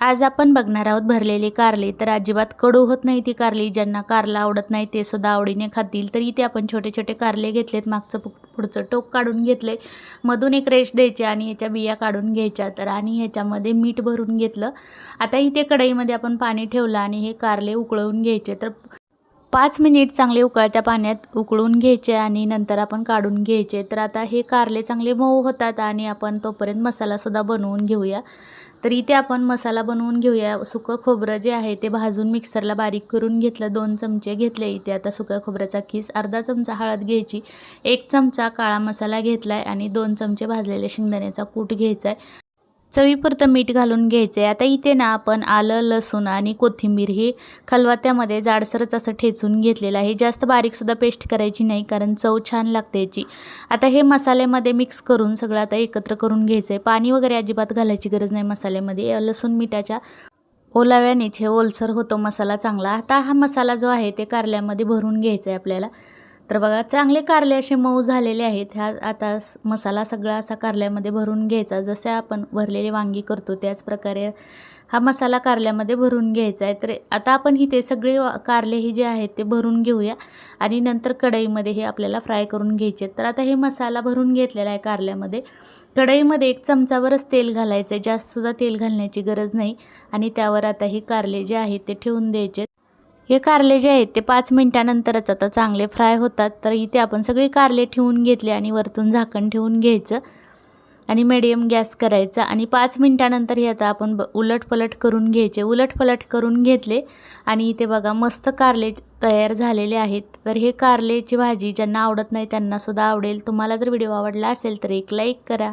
आज आपण बघणार आहोत भरलेली कारली. तर अजिबात कडू होत नाही ती कारली. ज्यांना कारला आवडत नाही ते सुद्धा आवडीने खातील. तर इथे आपण छोटे छोटे कारले घेतलेत, मागचं पुढचं टोक काढून घेतले, मधून एक रेष द्यायची आणि ह्याच्या बिया काढून घ्यायच्या. तर आणि ह्याच्यामध्ये मीठ भरून घेतलं. आता इथे कढईमध्ये आपण पाणी ठेवलं आणि हे कारले उकळवून घ्यायचे. तर 5 मिनिट चांगले उकळत्या पाण्यात उकळून घ्यायचे आणि नंतर आपण काढून घ्यायचे. तर आता हे कारले चांगले मऊ होतात आणि आपण तोपर्यंत मसालासुद्धा बनवून घेऊया. तर इथे आपण मसाला बनवून घेऊया. सुकं खोबरं जे आहे ते भाजून मिक्सरला बारीक करून घेतलं, 2 चमचे घेतले. इथे आता सुक्या खोबऱ्याचा खीस, अर्धा चमचा हळद घ्यायची, 1 चमचा काळा मसाला घेतला आहे आणि 2 चमचे भाजलेले शेंगदाण्याचा कूट घ्यायचा आहे. चवीपुरतं मीठ घालून घ्यायचं आहे. आता इथे ना आपण आलं, लसूण आणि कोथिंबीर हे खलबत्त्यामध्ये जाडसरच असं ठेचून घेतलेलं आहे. जास्त बारीकसुद्धा पेस्ट करायची नाही, कारण चव छान लागते याची. आता हे मसाल्यामध्ये मिक्स करून सगळं आता एकत्र करून घ्यायचं आहे. पाणी वगैरे अजिबात घालायची गरज नाही मसाल्यामध्ये. लसूण मिठाच्या ओलाव्यानेच हे ओलसर होतो मसाला चांगला. आता हा मसाला जो आहे ते कारल्यामध्ये भरून घ्यायचा आहे आपल्याला. तर बघा चांगले कारले असे मऊ झालेले आहेत. आता मसाला सगळा असा कारल्यामध्ये भरून घ्यायचा. जसे आपण भरलेले वांगी करतो त्याच प्रकारे हा मसाला कारल्यामध्ये भरून घ्यायचा आहे. तर आता आपण इथे सगळे कारले हे जे आहेत ते भरून घेऊया आणि नंतर कढईमध्ये हे आपल्याला फ्राय करून घ्यायचे. तर आता हे मसाला भरून घेतलेला आहे कारल्यामध्ये. कढईमध्ये 1 चमचावरच तेल घालायचं आहे, जास्तसुद्धा तेल घालण्याची गरज नाही. आणि त्यावर आता हे कारले जे आहेत ते ठेवून द्यायचे. हे कारले जे आहेत ते 5 मिनिटानंतरच आता चांगले फ्राय होतात. तर इथे आपण सगळे कारले ठेवून घेतले आणि वरतून झाकण ठेवून घ्यायचं आणि मीडियम गॅस करायचा आणि 5 मिनिटानंतर हे आता आपण उलटपलट करून घ्यायचे. उलटपलट करून घेतले आणि इथे बघा मस्त कारले तयार झालेले आहेत. तर हे कारलेची भाजी ज्यांना आवडत नाही त्यांनासुद्धा आवडेल. तुम्हाला जर व्हिडिओ आवडला असेल तर एक लाईक करा.